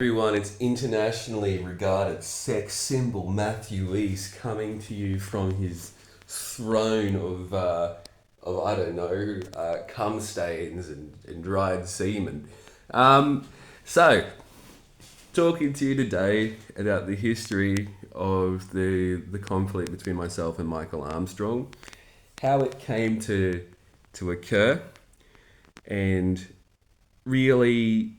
Everyone, it's internationally regarded sex symbol Matthew East coming to you from his throne of I don't know, cum stains and dried semen. Um, so, talking to you today about the history of the conflict between myself and Michael Armstrong, how it came to occur, and really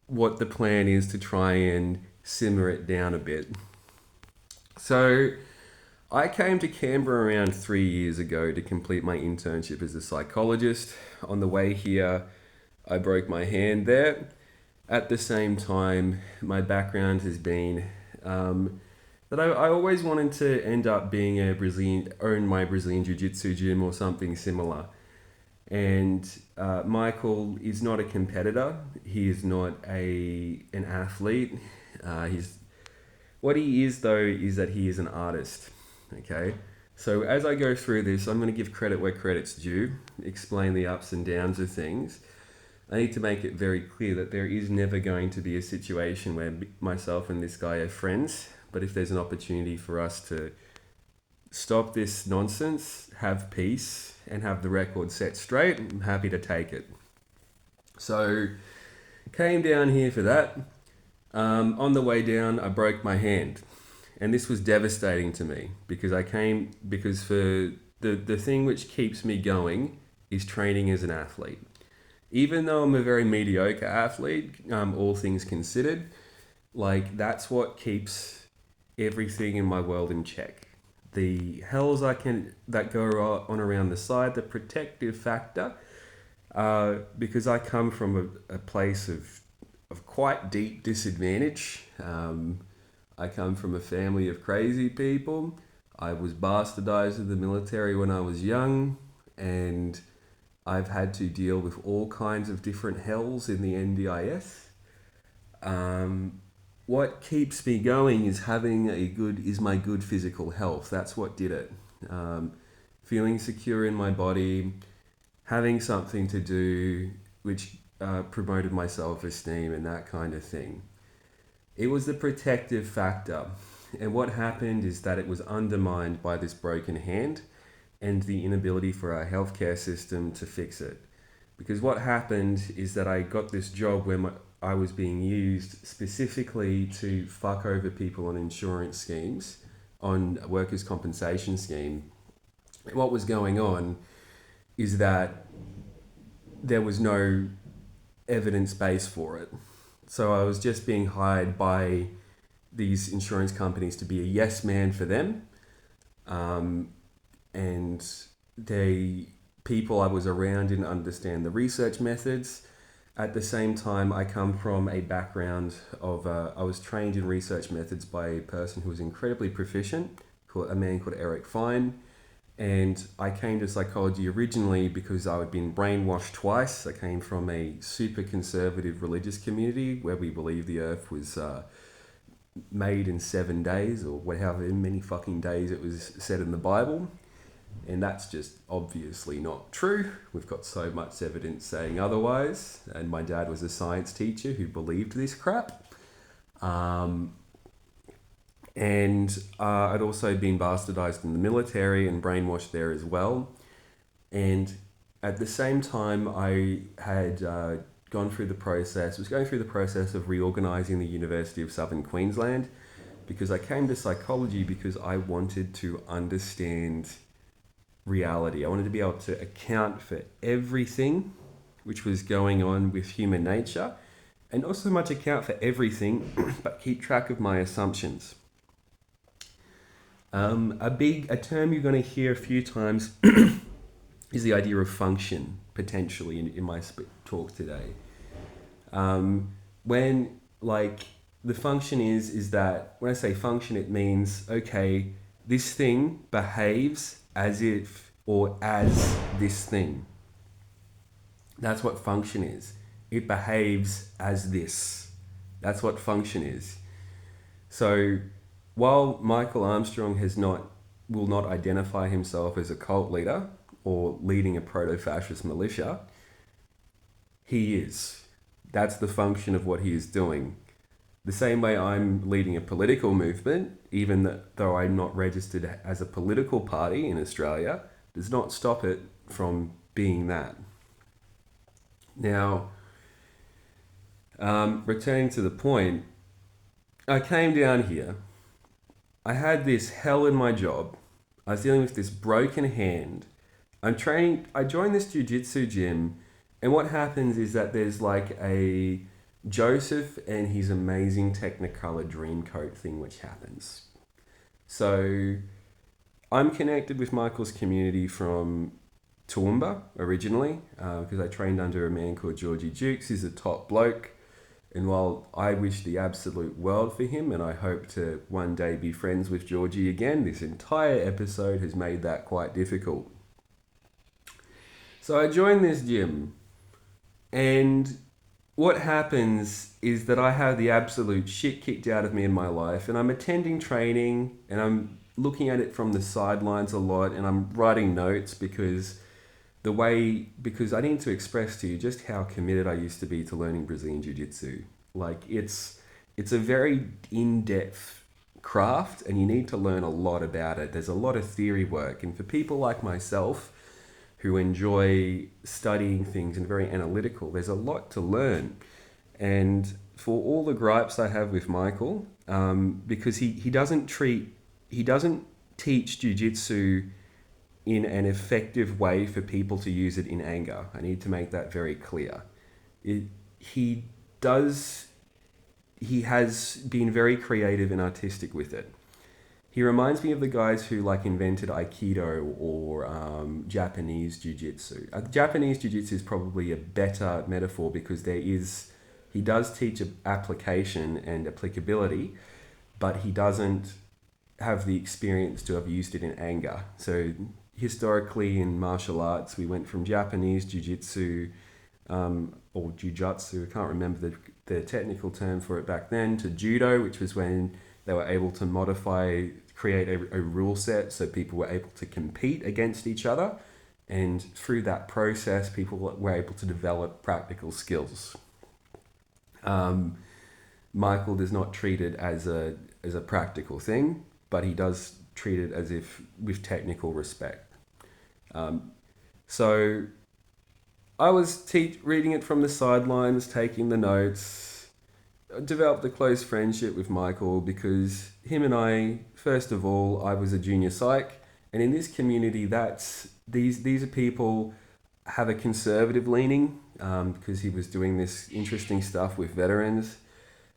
what the plan is to try and simmer it down a bit. So, I came to Canberra around 3 years ago to complete my internship as a psychologist. On the way here, I broke my hand there. At the same time, my background has been that I always wanted to end up being own my Brazilian Jiu Jitsu gym or something similar. And Michael is not a competitor. He is not an athlete. He's What he is though is that he is an artist. Okay. So as I go through this, I'm going to give credit where credit's due, explain the ups and downs of things. I need to make it very clear that there is never going to be a situation where myself and this guy are friends. But if there's an opportunity for us to stop this nonsense, have peace, and have the record set straight, I'm happy to take it. So, came down here for that. On the way down, I broke my hand. And this was devastating to me because for the thing which keeps me going is training as an athlete. Even though I'm a very mediocre athlete, all things considered, like that's what keeps everything in my world in check. The hells that go on around the side, the protective factor, because I come from a place of quite deep disadvantage. I come from a family of crazy people. I was bastardized in the military when I was young, and I've had to deal with all kinds of different hells in the NDIS. What keeps me going is my good physical health. That's what did it. Feeling secure in my body, having something to do, which promoted my self-esteem and that kind of thing. It was the protective factor. And what happened is that it was undermined by this broken hand and the inability for our healthcare system to fix it. Because what happened is that I got this job where I was being used specifically to fuck over people on insurance schemes, on a workers' compensation scheme. And what was going on is that there was no evidence base for it. So I was just being hired by these insurance companies to be a yes man for them. And the people I was around didn't understand the research methods. At the same time, I come from a background of, I was trained in research methods by a person who was incredibly proficient, a man called Eric Fine. And I came to psychology originally because I had been brainwashed twice. I came from a super conservative religious community where we believe the earth was made in 7 days, or however many fucking days it was said in the Bible. And that's just obviously not true. We've got so much evidence saying otherwise. And my dad was a science teacher who believed this crap. I'd also been bastardized in the military and brainwashed there as well. And at the same time, I had was going through the process of reorganizing the University of Southern Queensland, because I came to psychology because I wanted to understand reality. I wanted to be able to account for everything which was going on with human nature, and not so much account for everything, but keep track of my assumptions. A term you're going to hear a few times is the idea of function, potentially, in my talk today. The function is that when I say function, it means, okay, this thing behaves as if or as this thing. That's what function is. It behaves as this. That's what function is. So while Michael Armstrong will not identify himself as a cult leader or leading a proto-fascist militia, he is. That's the function of what he is doing. The same way I'm leading a political movement, even though I'm not registered as a political party in Australia, does not stop it from being that. Now, returning to the point, I came down here. I had this hell in my job. I was dealing with this broken hand. I'm training. I joined this jiu-jitsu gym, and what happens is that there's like a Joseph and his amazing Technicolor Dreamcoat thing, which happens. So I'm connected with Michael's community from Toowoomba originally, because I trained under a man called Georgie Jukes. He's a top bloke. And while I wish the absolute world for him, and I hope to one day be friends with Georgie again, this entire episode has made that quite difficult. So I joined this gym, and what happens is that I have the absolute shit kicked out of me in my life, and I'm attending training, and I'm looking at it from the sidelines a lot, and I'm writing notes because I need to express to you just how committed I used to be to learning Brazilian Jiu-Jitsu. Like it's a very in-depth craft, and you need to learn a lot about it. There's a lot of theory work, and for people like myself who enjoy studying things and very analytical, there's a lot to learn. And for all the gripes I have with Michael, because he doesn't teach Jiu-Jitsu in an effective way for people to use it in anger. I need to make that very clear. He has been very creative and artistic with it. He reminds me of the guys who like invented Aikido or Japanese Jiu-Jitsu. Japanese Jiu-Jitsu is probably a better metaphor because he does teach application and applicability, but he doesn't have the experience to have used it in anger. So historically in martial arts, we went from Japanese jiu-jitsu or jujutsu, I can't remember the technical term for it back then, to judo, which was when they were able to create a rule set so people were able to compete against each other. And through that process, people were able to develop practical skills. Michael does not treat it as a practical thing, but he does treat it as if with technical respect. So I was reading it from the sidelines, taking the notes. I developed a close friendship with Michael because him and I, first of all, I was a junior psych, and in this community, these are people have a conservative leaning because he was doing this interesting stuff with veterans.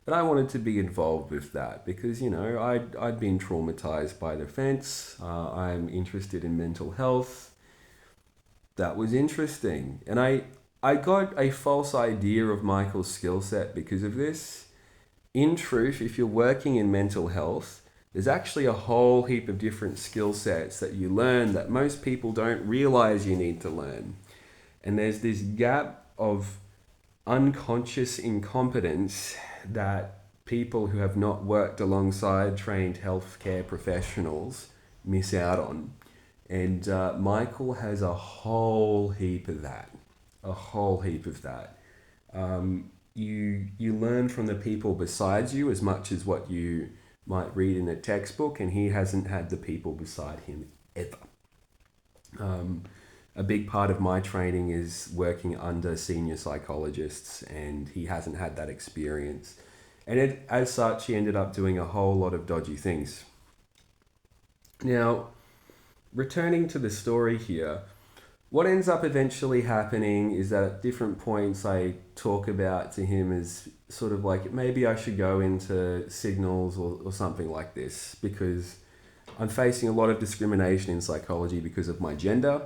But I wanted to be involved with that because, I'd been traumatized by the offense. I'm interested in mental health. That was interesting. And I got a false idea of Michael's skill set because of this. In truth, if you're working in mental health, there's actually a whole heap of different skill sets that you learn that most people don't realize you need to learn. And there's this gap of unconscious incompetence that people who have not worked alongside trained healthcare professionals miss out on. And Michael has a whole heap of that. You learn from the people beside you as much as what you might read in a textbook, and he hasn't had the people beside him ever. A big part of my training is working under senior psychologists, and he hasn't had that experience. And as such, he ended up doing a whole lot of dodgy things. Now, returning to the story here, what ends up eventually happening is that at different points I talk about to him as sort of like, maybe I should go into signals or something like this, because I'm facing a lot of discrimination in psychology because of my gender.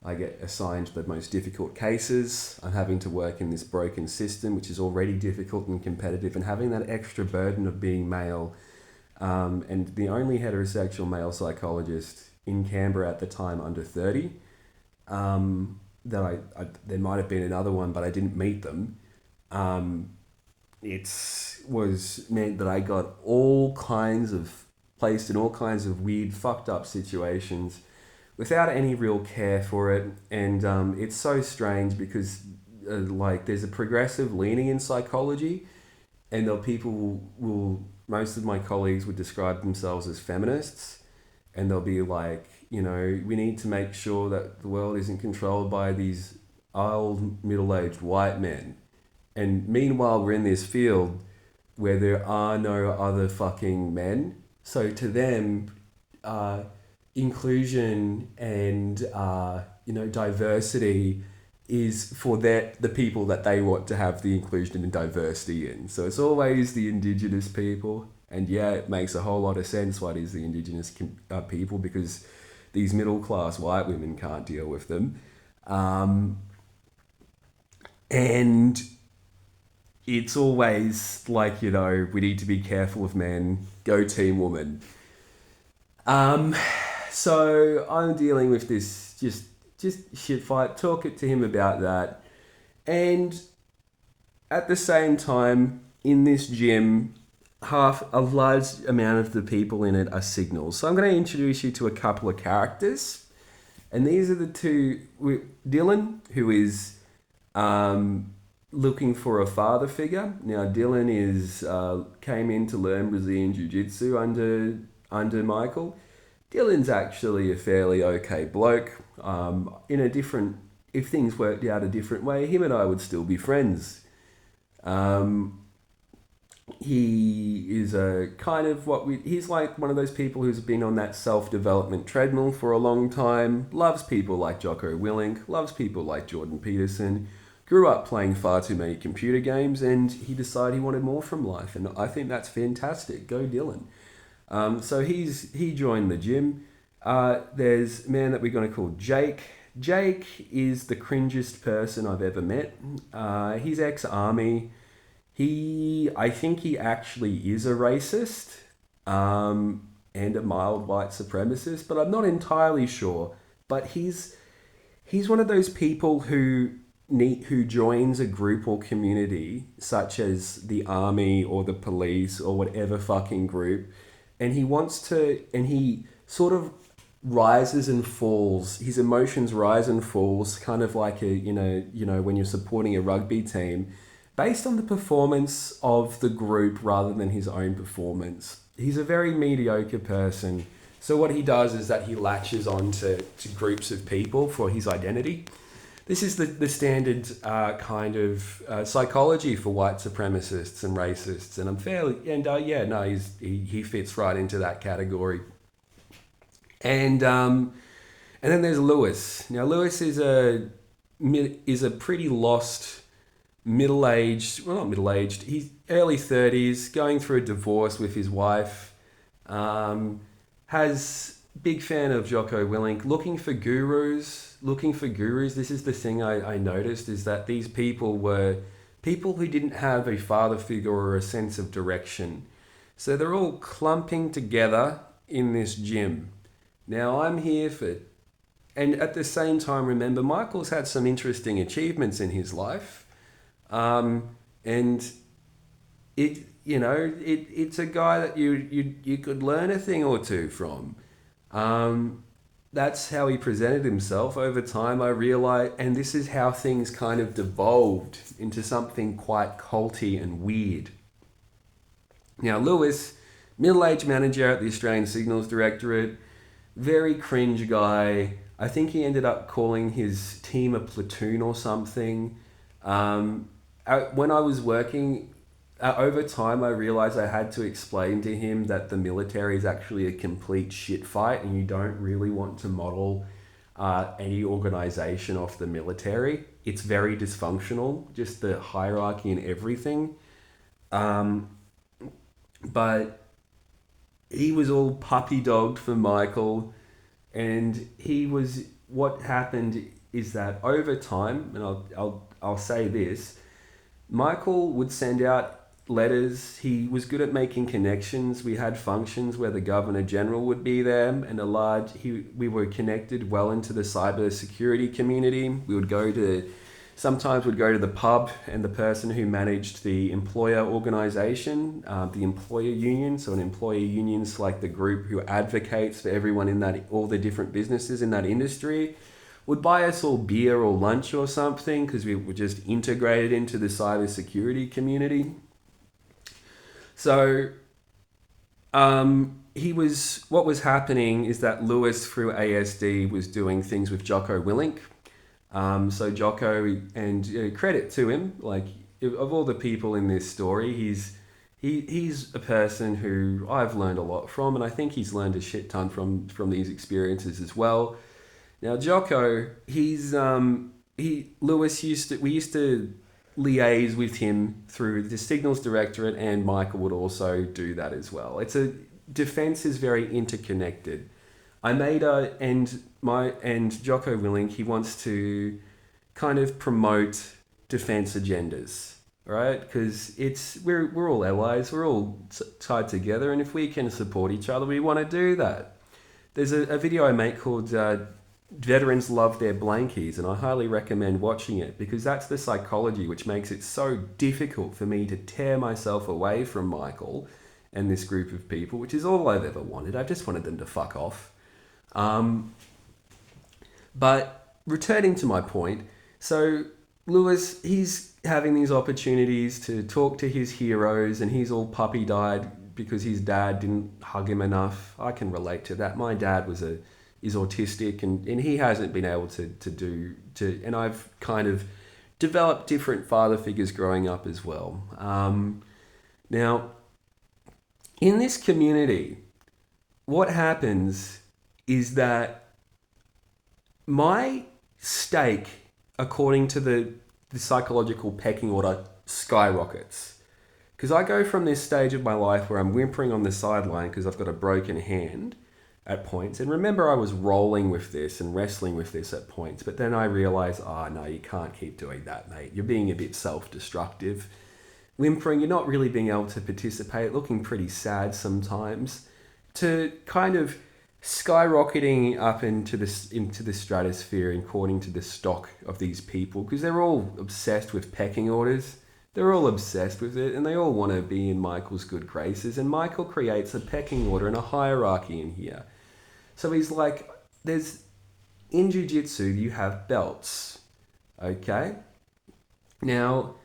I get assigned the most difficult cases. I'm having to work in this broken system, which is already difficult and competitive, and having that extra burden of being male, and the only heterosexual male psychologist in Canberra at the time under 30, that there might have been another one, but I didn't meet them. It was meant that I got placed in all kinds of weird, fucked up situations without any real care for it. And it's so strange because there's a progressive leaning in psychology, and the people will most of my colleagues would describe themselves as feminists, and they'll be like, we need to make sure that the world isn't controlled by these old middle-aged white men. And meanwhile, we're in this field where there are no other fucking men. So to them, inclusion and diversity is for the people that they want to have the inclusion and diversity in. So it's always the Indigenous people. And yeah, it makes a whole lot of sense why it is the Indigenous people, because these middle-class white women can't deal with them. And it's always like, we need to be careful of men. Go team woman. So I'm dealing with this just shit fight. Talk it to him about that. And at the same time, in this gym, a large amount of the people in it are signals. So I'm going to introduce you to a couple of characters. And these are the two. Dylan, who is looking for a father figure. Now, Dylan came in to learn Brazilian Jiu-Jitsu under Michael. Dylan's actually a fairly okay bloke. If things worked out a different way, him and I would still be friends. He is he's like one of those people who's been on that self-development treadmill for a long time, loves people like Jocko Willink, loves people like Jordan Peterson, grew up playing far too many computer games, and he decided he wanted more from life, and I think that's fantastic. Go Dylan. So he joined the gym. There's a man that we're going to call Jake. Jake is the cringiest person I've ever met. He's ex-army. I think he actually is a racist and a mild white supremacist, but I'm not entirely sure. But he's one of those people who joins a group or community, such as the army or the police or whatever fucking group, and he sort of rises and falls. His emotions rise and falls, kind of like when you're supporting a rugby team, based on the performance of the group rather than his own performance. He's a very mediocre person. So what he does is that he latches on to groups of people for his identity. This is the standard kind of psychology for white supremacists and racists. And he fits right into that category. And then there's Lewis. Now Lewis is a pretty lost not middle-aged, he's early 30s, going through a divorce with his wife, big fan of Jocko Willink, looking for gurus. This is the thing I noticed, is that these people were people who didn't have a father figure or a sense of direction. So they're all clumping together in this gym. Now I'm here and at the same time, remember, Michael's had some interesting achievements in his life. And it's a guy that you could learn a thing or two from. That's how he presented himself over time. I realized, and this is how things kind of devolved into something quite culty and weird. Now, Lewis, middle-aged manager at the Australian Signals Directorate, very cringe guy. I think he ended up calling his team a platoon or something. When I was working, over time I realized I had to explain to him that the military is actually a complete shit fight, and you don't really want to model any organization off the military. It's very dysfunctional, just the hierarchy and everything. But he was all puppy dogged for Michael, and what happened is that over time, and I'll say this, Michael would send out letters. He was good at making connections. We had functions where the Governor General would be there, and we were connected well into the cyber security community. Sometimes we'd go to the pub, and the person who managed the employer organization, the employer union, so an employer union's like the group who advocates for everyone in all the different businesses in that industry, would buy us all beer or lunch or something, because we were just integrated into the cybersecurity community. So what was happening is that Lewis through ASD was doing things with Jocko Willink. So Jocko, and credit to him, like of all the people in this story, he's a person who I've learned a lot from, and I think he's learned a shit ton from these experiences as well. Now Jocko, we used to liaise with him through the Signals Directorate, and Michael would also do that as well. Defense is very interconnected. And Jocko Willink, he wants to kind of promote defense agendas, right? Because we're all allies, we're all tied together, and if we can support each other, we want to do that. There's a video I make called Veterans Love Their Blankies, and I highly recommend watching it because that's the psychology which makes it so difficult for me to tear myself away from Michael and this group of people, which is all I've ever wanted. I just wanted them to fuck off. But returning to my point, so Lewis, he's having these opportunities to talk to his heroes, and he's all puppy-eyed because his dad didn't hug him enough. I can relate to that. My dad is autistic, and he hasn't been able and I've kind of developed different father figures growing up as well. Now, in this community, what happens is that my stake, according to the psychological pecking order, skyrockets. Because I go from this stage of my life where I'm whimpering on the sideline because I've got a broken hand at points. And remember, I was rolling with this and wrestling with this at points. But then I realized, no, you can't keep doing that, mate. You're being a bit self-destructive. Whimpering, you're not really being able to participate, looking pretty sad sometimes. To kind of skyrocketing up into the stratosphere according to the stock of these people, because they're all obsessed with pecking orders. They're all obsessed with it, and they all want to be in Michael's good graces. And Michael creates a pecking order and a hierarchy in here. So he's like, in jiu-jitsu, you have belts, okay? Now,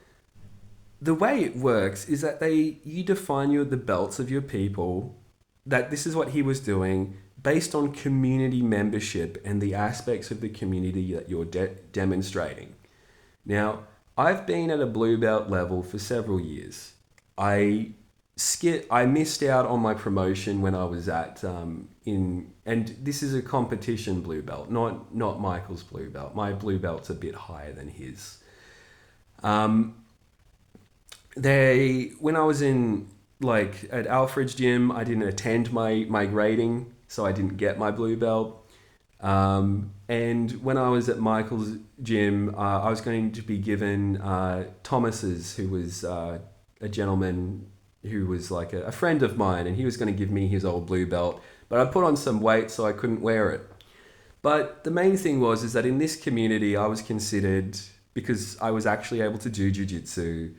the way it works is that you define the belts of your people, that this is what he was doing, based on community membership and the aspects of the community that you're demonstrating. Now, I've been at a blue belt level for several years. I missed out on my promotion when I was and this is a competition blue belt, not Michael's blue belt. My blue belt's a bit higher than his. When I was at Alfred's gym, I didn't attend my grading, so I didn't get my blue belt. And when I was at Michael's gym, I was going to be given Thomas's, who was a gentleman who was like a friend of mine, and he was going to give me his old blue belt. But I put on some weight, so I couldn't wear it. But the main thing is that in this community, I was considered, because I was actually able to do jiu-jitsu,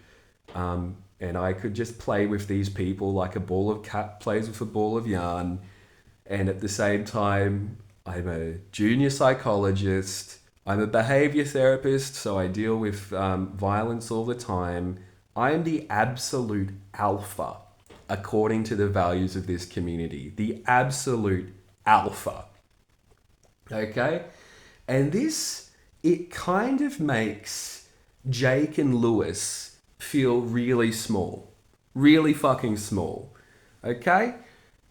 and I could just play with these people like a ball of cat plays with a ball of yarn. And at the same time, I'm a junior psychologist. I'm a behavior therapist, so I deal with violence all the time. I am the absolute alpha, according to the values of this community. The absolute alpha. Okay? And it kind of makes Jake and Lewis feel really small. Really fucking small. Okay?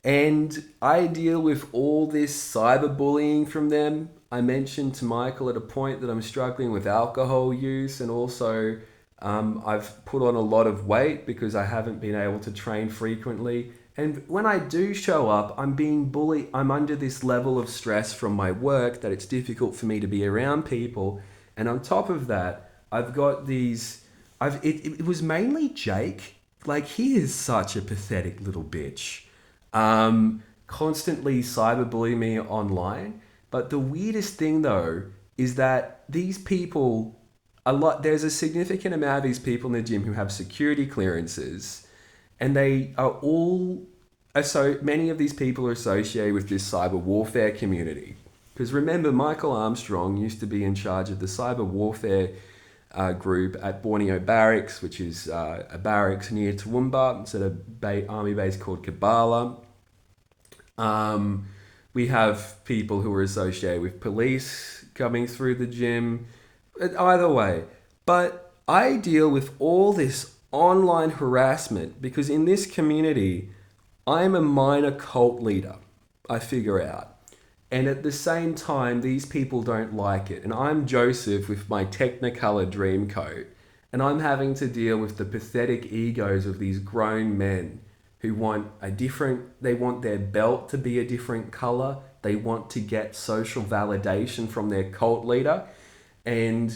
And I deal with all this cyberbullying from them. I mentioned to Michael at a point that I'm struggling with alcohol use, and also I've put on a lot of weight because I haven't been able to train frequently. And when I do show up, I'm being bullied. I'm under this level of stress from my work that it's difficult for me to be around people. And on top of that, I've got these... It was mainly Jake. Like, he is such a pathetic little bitch. Constantly cyberbullying me online. But the weirdest thing, though, is that these people... There's a significant amount of these people in the gym who have security clearances, and they are all... So many of these people are associated with this cyber warfare community. Because remember, Michael Armstrong used to be in charge of the cyber warfare group at Borneo Barracks, which is a barracks near Toowoomba. It's at a army base called Kabbalah. We have people who are associated with police coming through the gym. Either way. But I deal with all this online harassment because in this community, I'm a minor cult leader, I figure out. And at the same time, these people don't like it. And I'm Joseph with my Technicolor dream coat. And I'm having to deal with the pathetic egos of these grown men who they want their belt to be a different color. They want to get social validation from their cult leader. And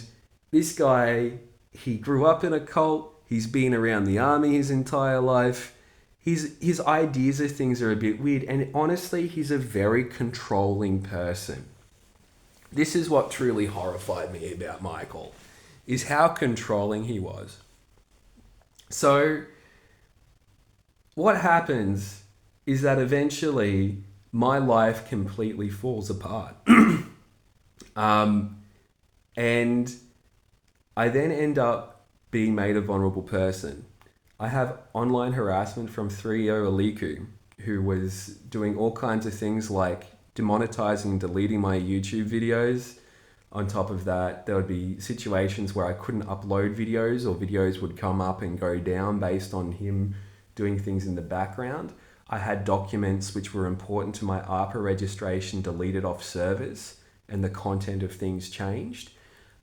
this guy, he grew up in a cult. He's been around the army his entire life. His ideas of things are a bit weird. And honestly, he's a very controlling person. This is what truly horrified me about Michael, is how controlling he was. So what happens is that eventually my life completely falls apart. And I then end up being made a vulnerable person. I have online harassment from 3O Aliku, who was doing all kinds of things like demonetizing and deleting my YouTube videos. On top of that, there would be situations where I couldn't upload videos, or videos would come up and go down based on him doing things in the background. I had documents which were important to my ARPA registration deleted off servers, and the content of things changed.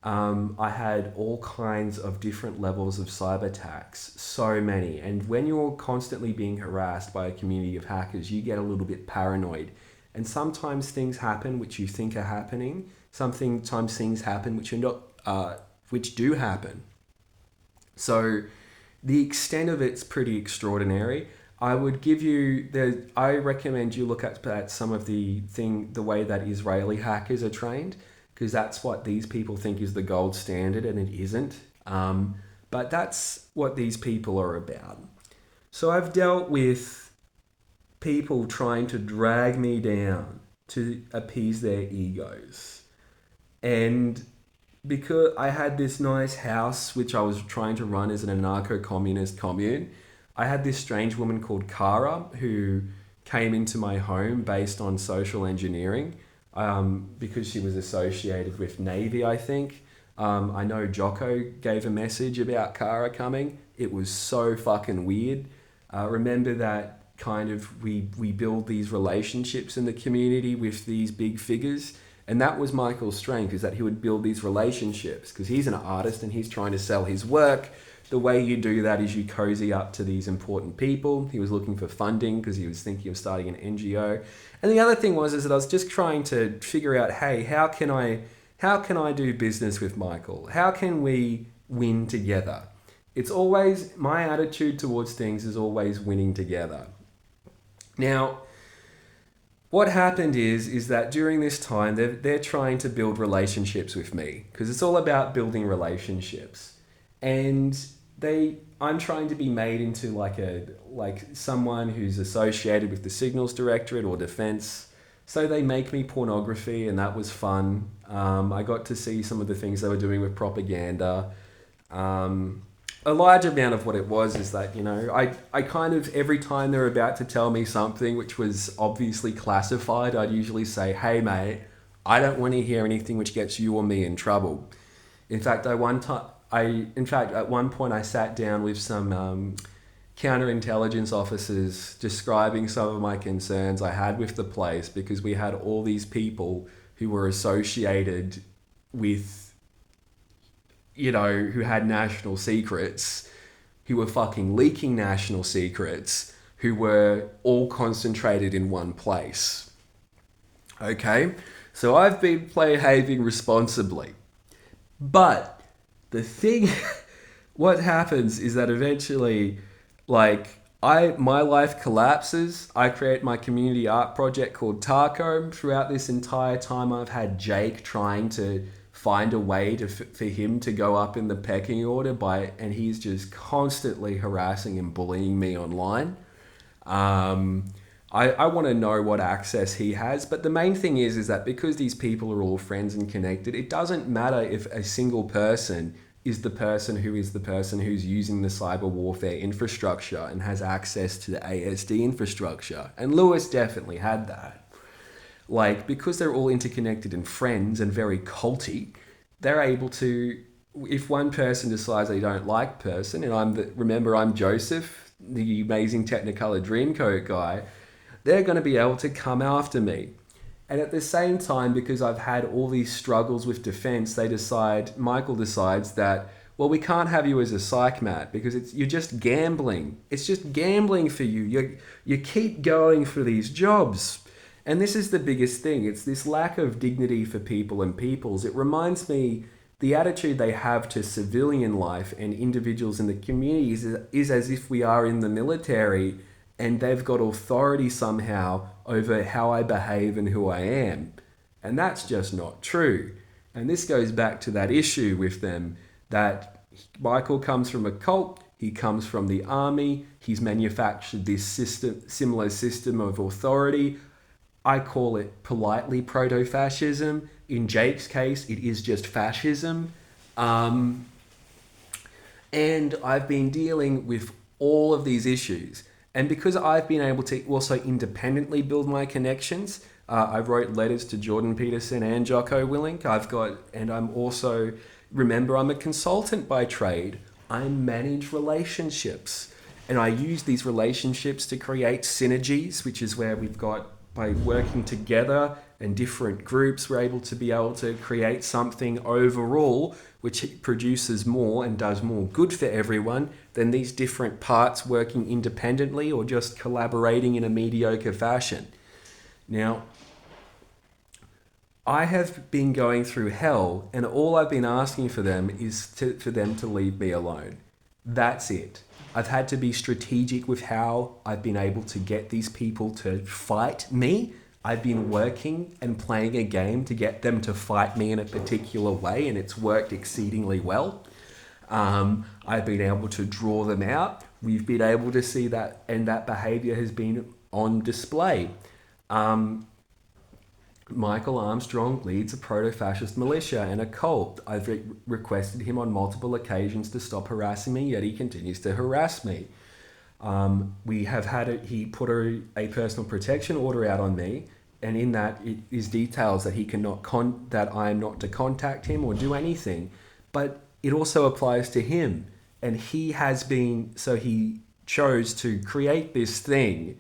I had all kinds of different levels of cyber attacks, so many. And when you're constantly being harassed by a community of hackers, you get a little bit paranoid. And sometimes things happen which you think are happening. Sometimes things happen which are not, which do happen. So the extent of it's pretty extraordinary. I would give you I recommend you look at some of the way that Israeli hackers are trained, because that's what these people think is the gold standard, and it isn't. But that's what these people are about. So I've dealt with people trying to drag me down to appease their egos. And because I had this nice house, which I was trying to run as an anarcho-communist commune, I had this strange woman called Kara who came into my home based on social engineering, because she was associated with Navy, I think. I know Jocko gave a message about Kara coming. It was so fucking weird. Remember that kind of we build these relationships in the community with these big figures. And that was Michael's strength, is that he would build these relationships because he's an artist and he's trying to sell his work. The way you do that is you cozy up to these important people. He was looking for funding because he was thinking of starting an NGO. And the other thing is that I was just trying to figure out, hey, how can I do business with Michael? How can we win together? It's always, my attitude towards things is always winning together. Now, what happened is that during this time, they're trying to build relationships with me, because it's all about building relationships. And I'm trying to be made into like someone who's associated with the Signals Directorate or Defense. So they make me pornography, and that was fun. I got to see some of the things they were doing with propaganda. A large amount of what it was is that, I kind of, every time they're about to tell me something which was obviously classified, I'd usually say, hey mate, I don't want to hear anything which gets you or me in trouble. In fact, at one point I sat down with some counterintelligence officers describing some of my concerns I had with the place, because we had all these people who were associated with, who had national secrets, who were fucking leaking national secrets, who were all concentrated in one place. Okay? So I've been behaving responsibly. But the thing, what happens is that eventually, my life collapses. I create my community art project called Taco. Throughout this entire time, I've had Jake trying to find a way for him to go up in the pecking order and he's just constantly harassing and bullying me online. I want to know what access he has, but the main thing is that because these people are all friends and connected, it doesn't matter if a single person is the person who's using the cyber warfare infrastructure and has access to the ASD infrastructure. And Lewis definitely had that. Like, because they're all interconnected and friends and very culty, they're able to, if one person decides they don't like person, and remember I'm Joseph, the amazing Technicolor Dreamcoat guy, they're going to be able to come after me. And at the same time, because I've had all these struggles with defense, Michael decides that, well, we can't have you as a psych mat because you're just gambling. It's just gambling for you. You keep going for these jobs. And this is the biggest thing. It's this lack of dignity for people and peoples. It reminds me the attitude they have to civilian life and individuals in the communities is as if we are in the military and they've got authority somehow over how I behave and who I am. And that's just not true. And this goes back to that issue with them that Michael comes from a cult, he comes from the army, he's manufactured this similar system of authority. I call it politely proto-fascism. In Jake's case, it is just fascism. And I've been dealing with all of these issues. And because I've been able to also independently build my connections, I wrote letters to Jordan Peterson and Jocko Willink. Remember, I'm a consultant by trade. I manage relationships. And I use these relationships to create synergies, which is where we've got, by working together and different groups, we're able to create something overall which produces more and does more good for everyone than these different parts working independently or just collaborating in a mediocre fashion. Now, I have been going through hell, and all I've been asking for them is for them to leave me alone. That's it. I've had to be strategic with how I've been able to get these people to fight me. I've been working and playing a game to get them to fight me in a particular way, and it's worked exceedingly well. I've been able to draw them out. We've been able to see that, and that behavior has been on display. Michael Armstrong leads a proto-fascist militia and a cult. I've requested him on multiple occasions to stop harassing me, yet he continues to harass me. He put a personal protection order out on me, and in that it is details that that I am not to contact him or do anything. But it also applies to him, and he chose to create this thing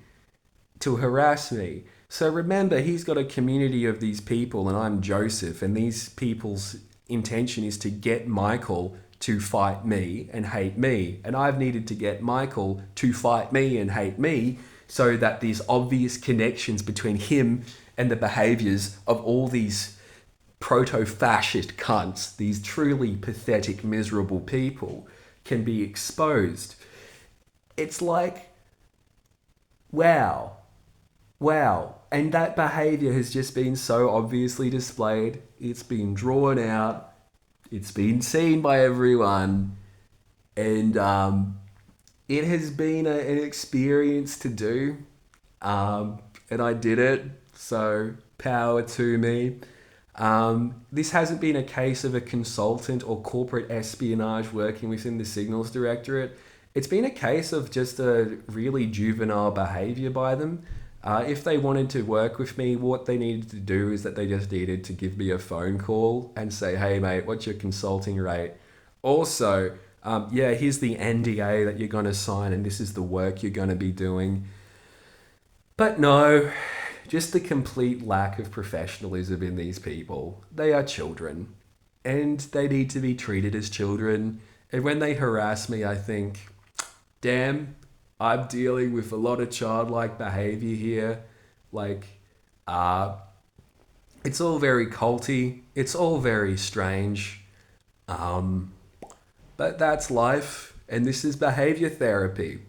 to harass me. So remember, he's got a community of these people, and I'm Joseph, and these people's intention is to get Michael to fight me and hate me. And I've needed to get Michael to fight me and hate me so that these obvious connections between him and the behaviors of all these proto-fascist cunts, these truly pathetic, miserable people, can be exposed. It's like, wow. And that behavior has just been so obviously displayed. It's been drawn out. It's been seen by everyone. And it has been an experience to do. And I did it. So power to me. This hasn't been a case of a consultant or corporate espionage working within the Signals Directorate. It's been a case of just a really juvenile behavior by them. If they wanted to work with me, what they needed to do is that they just needed to give me a phone call and say, hey mate, what's your consulting rate? Also, here's the NDA that you're going to sign and this is the work you're going to be doing. But no, just the complete lack of professionalism in these people. They are children and they need to be treated as children. And when they harass me, I think, damn, I'm dealing with a lot of childlike behavior here. It's all very culty. It's all very strange. But that's life, and this is behavior therapy.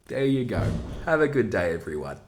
There you go. Have a good day, everyone.